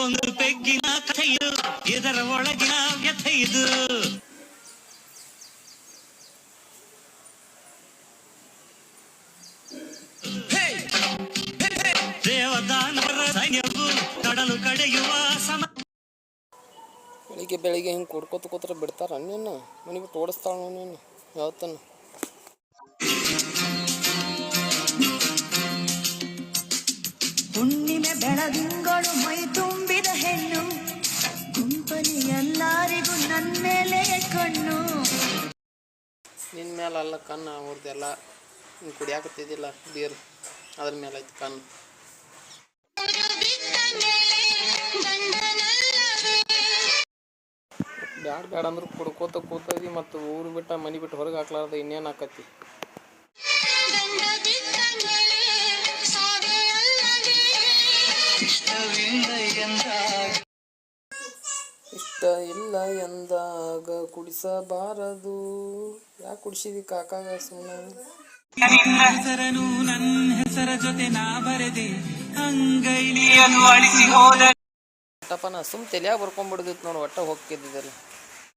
ಒಂದು ಪೆಗ್ಗಿನ ಕಥೆಯು, ಇದರ ಒಳಗಿನ ವ್ಯಥೆ ಇದು. ದೇವದಾನವರ ಸೈನ್ಯವು ಕಡಲು ಕಡೆಯುವ ಸಮ. ಬೆಳಿಗ್ಗೆ ಹಿಂಗೆ ಕೊಡ್ಕೋತ ಕೂತ್ರೆ ಬಿಡ್ತಾರ ನೀನು? ಮನೆ ಬಿಟ್ಟು ಓಡಿಸ್ತಾಳ ನೀನು ಯಾವತ್ತನ್ನು? ಹುಣ್ಣಿಮೆ ಬೆಳದಿಂಗಳು ಮೈ ತುಂಬಿದ ಹೆಣ್ಣು, ಗುಂಪಲಿ ಎಲ್ಲರಿಗೂ ನನ್ನ ಮೇಲೆ ಕಣ್ಣು. ನಿನ್ನ ಮೇಲೆ ಅಲ್ಲ ಕಣ್ಣು, ಅವ್ರದ್ದೆಲ್ಲ ನೀನು ಕುಡಿಯಾಕತ್ತಿದ್ದಿಲ್ಲ ಬೀರ್, ಅದ್ರ ಮೇಲೆ ಐತಿ ಕಣ್ಣು. ಬ್ಯಾಡ ಅಂದ್ರೆ ಕುಡ್ಕೋತ ಕೂತದಿ, ಮತ್ತು ಊರು ಬಿಟ್ಟ ಮನೆ ಬಿಟ್ಟು ಹೊರಗೆ ಹಾಕ್ಲಾರ್ದ ಇನ್ನೇನು ಆಕತಿ? ಇಷ್ಟ ಇಲ್ಲ ಎಂದಾಗ ಕುಡಿಸಬಾರದು. ಯಾಕೆ ಕುಡಿಸಿದಿ ಕಾಕಾಗ ಸುಮ್ಮನೆ? ನಿನ್ನ ಹೆಸರನು ನನ್ನ ಹೆಸರ ಜೊತೆ ನಾ ಬರೆದೆ, ಅಂಗೈಲಿ ಅದು ಅಳಿಸಿ ಹೋದ. ನಾ ಸುಮ್ ತಲೆಯಾಗ ಬರ್ಕೊಂಡ್ಬಿಡ್ದಿತ್ತು ನೋಡು, ಒಟ್ಟ ಹೋಗ್ತಿದ್ದಿದ್ದಲ್ಲ.